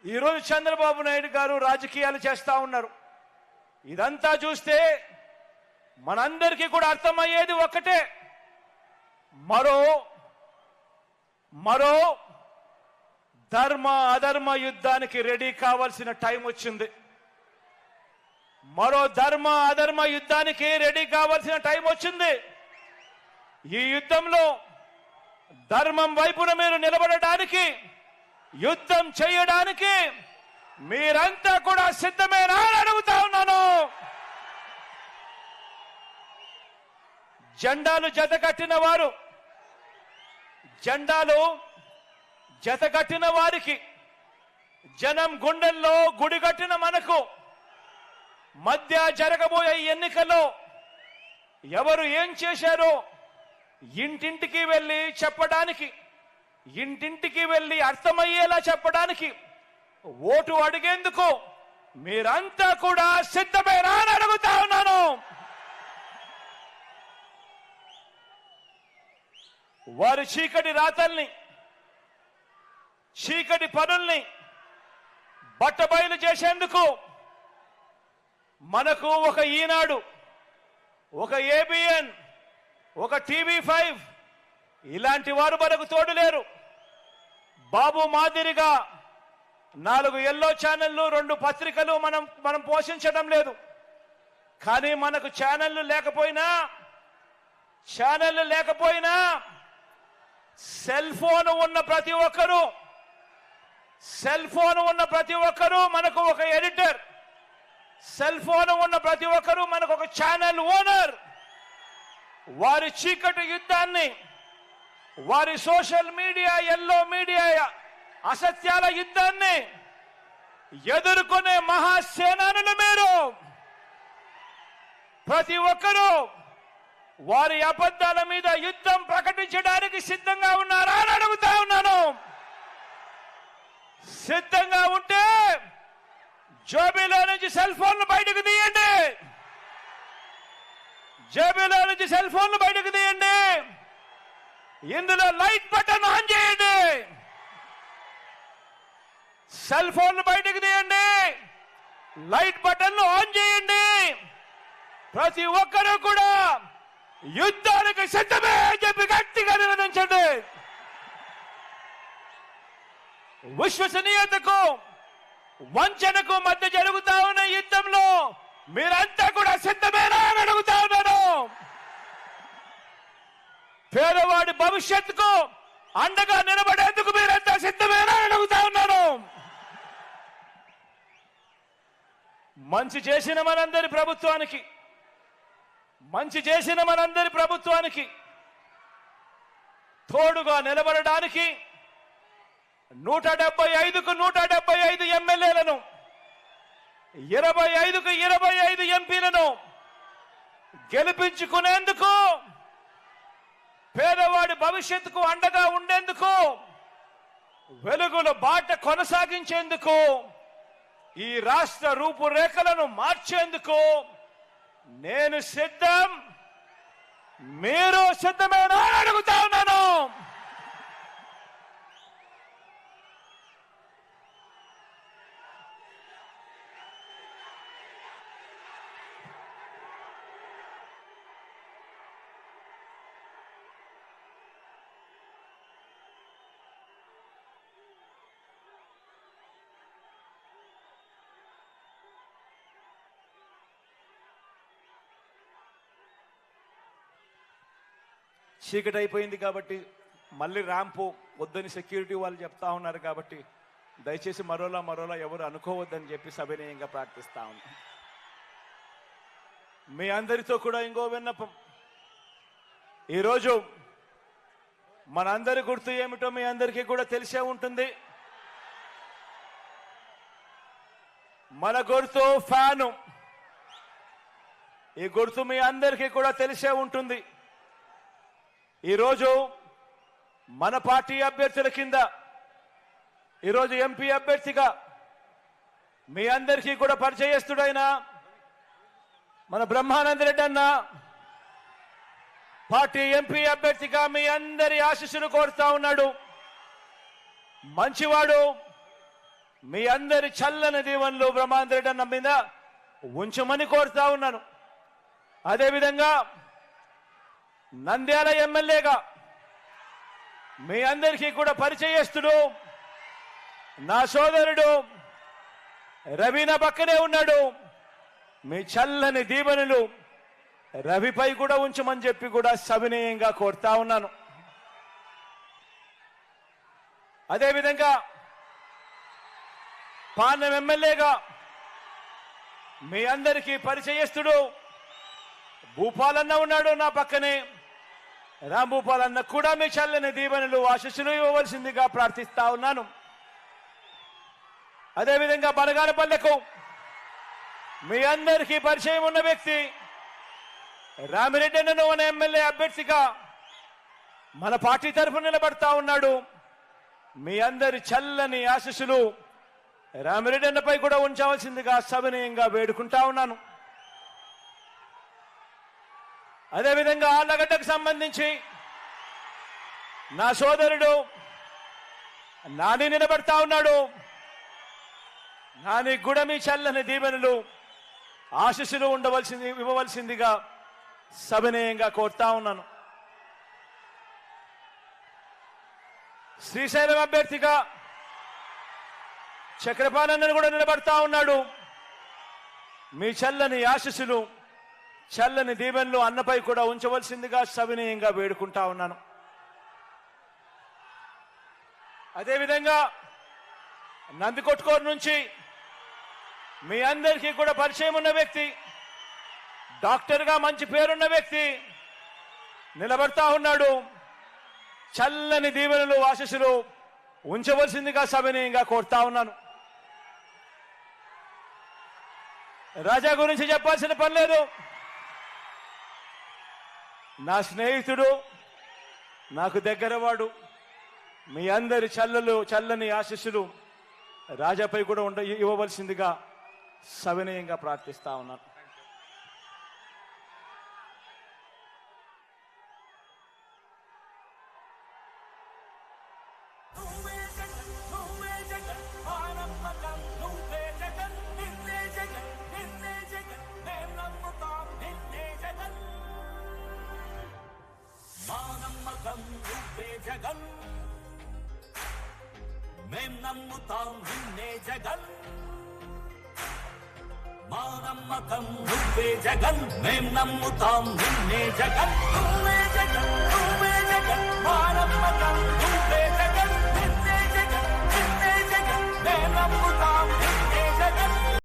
ఈరోజు చంద్రబాబు నాయుడు గారు రాజకీయాలు చేస్తా ఉన్నారు. ఇదంతా చూస్తే మనందరికీ కూడా అర్థమయ్యేది ఒక్కటే, మరో ధర్మ అధర్మ యుద్ధానికి రెడీ కావాల్సిన టైం వచ్చింది. మరో ధర్మ అధర్మ యుద్ధానికి రెడీ కావాల్సిన టైం వచ్చింది. ఈ యుద్ధంలో ధర్మం వైపున మీరు నిలబడడానికి, యుద్ధం చేయడానికి మీరంతా కూడా సిద్ధమేనా అని అడుగుతా ఉన్నాను. జెండాలు జతకట్టిన వారికి, జనం గుండెల్లో గుడి కట్టిన మనకు మధ్య జరగబోయే ఎన్నికల్లో ఎవరు ఏం చేశారో ఇంటింటికి వెళ్ళి చెప్పడానికి, ఇంటింటికి వెళ్ళి అర్థమయ్యేలా చెప్పడానికి, ఓటు అడిగేందుకు మీరంతా కూడా సిద్ధమేనా అని అడుగుతా ఉన్నాను. వారి చీకటి రాతల్ని, చీకటి పనుల్ని బట్టబయలు చేసేందుకు మనకు ఒక ఈనాడు, ఒక ఏబిఎన్, ఒక టీవీ5 ఇలాంటి వారు మనకు తోడు లేరు. బాబు మాదిరిగా 4 ఎల్లో ఛానళ్లు, 2 పత్రికలు మనం పోషించడం లేదు. కానీ మనకు ఛానళ్లు లేకపోయినా సెల్ ఫోన్ ఉన్న ప్రతి ఒక్కరూ మనకు ఒక ఎడిటర్, సెల్ ఫోన్ ఉన్న ప్రతి ఒక్కరూ మనకు ఒక ఛానల్ ఓనర్. వారి చీకటి యుద్ధాన్ని, వారి సోషల్ మీడియా, ఎల్లో మీడియా అసత్యాల యుద్ధాన్ని ఎదుర్కొనే మహాసేనానులు మీరు. ప్రతి ఒక్కరూ వారి అబద్ధాల మీద యుద్ధం ప్రకటించడానికి సిద్ధంగా ఉన్నారా అని అడుగుతా ఉన్నాను. సిద్ధంగా ఉంటే జేబులో నుంచి సెల్ ఫోన్లు బయటకు తీయండి, జేబులో నుంచి సెల్ ఫోన్లు బయటకు తీయండి. ఇందులో లైట్ బటన్ ఆన్ చేయండి, సెల్ ఫోన్లు బయటకు తీయండి, లైట్ బటన్ ఆన్ చేయండి. ప్రతి ఒక్కరూ కూడా యుద్ధానికి సిద్ధమే అని చెప్పి గట్టిగా నిలదించండి. విశ్వసనీయతకు వంచనకు మధ్య జరుగుతా ఉన్న యుద్ధంలో మీరంతా కూడా సిద్ధమేనా అని అడుగుతా ఉన్నాను. పేదవాడి భవిష్యత్తుకు అండగా నిలబడేందుకు మీరంతా సిద్ధమేనా అని అడుగుతా ఉన్నాను. మంచి చేసిన మనందరి ప్రభుత్వానికి తోడుగా నిలబడడానికి 175కు 175 ఎమ్మెల్యేలను, 25కు 25 ఎంపీలను గెలిపించుకునేందుకు, పేదవాడి భవిష్యత్తుకు అండగా ఉండేందుకు, వెలుగుల బాట కొనసాగించేందుకు, ఈ రాష్ట్ర రూపురేఖలను మార్చేందుకు నేను సిద్ధం. మీరు సిద్ధమేనా అని అడుగుతా ఉన్నాను. చీకటి అయిపోయింది కాబట్టి మళ్ళీ ర్యాంపు వద్దని సెక్యూరిటీ వాళ్ళు చెప్తా ఉన్నారు కాబట్టి దయచేసి మరోలా ఎవరు అనుకోవద్దని చెప్పి సవినయంగా ప్రార్థిస్తా ఉన్నాం. మీ అందరితో కూడా ఇంకో విన్నపం. ఈరోజు మనందరి గుర్తు ఏమిటో మీ అందరికీ కూడా తెలిసే ఉంటుంది. మన గుర్తు ఫ్యాను. ఈ గుర్తు మీ అందరికీ కూడా తెలిసే ఉంటుంది. ఈరోజు మన పార్టీ అభ్యర్థుల కింద, ఈరోజు ఎంపీ అభ్యర్థిగా మీ అందరికీ కూడా పరిచయస్తుడైన మన బ్రహ్మానంద రెడ్డి అన్న పార్టీ ఎంపీ అభ్యర్థిగా మీ అందరి ఆశీస్సులు కోరుతా ఉన్నాడు. మంచివాడు, మీ అందరి చల్లని దీవెనలు బ్రహ్మానంద రెడ్డి అన్న మీద ఉంచమని కోరుతా ఉన్నాను. అదేవిధంగా నంద్యాల ఎమ్మెల్యేగా మీ అందరికీ కూడా పరిచయస్తుడు నా సోదరుడు రవి నా పక్కనే ఉన్నాడు. మీ చల్లని దీవెనలు రవిపై కూడా ఉంచమని చెప్పి కూడా సవినయంగా కోరుతా ఉన్నాను. అదేవిధంగా పాలెం ఎమ్మెల్యేగా మీ అందరికీ పరిచయస్తుడు భూపాలన్న ఉన్నాడు నా పక్కనే. రాంభూపాలన్న కూడా మీ చల్లని దీవెనలు ఆశీస్సులు ఇవ్వవలసిందిగా ప్రార్థిస్తా ఉన్నాను. అదేవిధంగా బనగానపల్లెకు మీ అందరికీ పరిచయం ఉన్న వ్యక్తి రామిరెడ్డి అన్నను అనే ఎమ్మెల్యే అభ్యర్థిగా మన పార్టీ తరఫున నిలబడతా ఉన్నాడు. మీ అందరి చల్లని ఆశీస్సులు రామిరెడ్డి అన్నపై కూడా ఉంచవలసిందిగా సవినయంగా వేడుకుంటా ఉన్నాను. అదేవిధంగా ఆళ్లగడ్డకు సంబంధించి నా సోదరుడు నాని నిలబడతా ఉన్నాడు. నాని కూడా మీ చల్లని దీవెనలు ఆశీస్సులు ఇవ్వవలసిందిగా సవినయంగా కోరుతా ఉన్నాను. శ్రీశైలం అభ్యర్థిగా చక్రపాణి కూడా నిలబడతా ఉన్నాడు. మీ చల్లని ఆశీస్సులు చల్లని దీవెనలు అన్నపై కూడా ఉంచవలసిందిగా సవినయంగా వేడుకుంటా ఉన్నాను. అదేవిధంగా నందికొట్కూరు నుంచి మీ అందరికీ కూడా పరిచయం ఉన్న వ్యక్తి, డాక్టర్గా మంచి పేరున్న వ్యక్తి నిలబడతా ఉన్నాడు. చల్లని దీవెనలు ఆశీస్సులు ఉంచవలసిందిగా సవినయంగా కోరుతా ఉన్నాను. రాజా గురించి చెప్పాల్సిన పని లేదు. నా స్నేహితుడు, నాకు దగ్గరవాడు. మీ అందరి చల్లని ఆశీస్సులు రాజాపై కూడా ఇవ్వవలసిందిగా సవినయంగా ప్రార్థిస్తా ఉన్నాను. మేం నమ్ముతాం నిన్నే జగన్, మా నమ్మకం నువ్వే జగన్. మేం నమ్ముతాం నిన్నే జగన్, నువ్వే జగన్, నువ్వే జగన్, మా నమ్మకం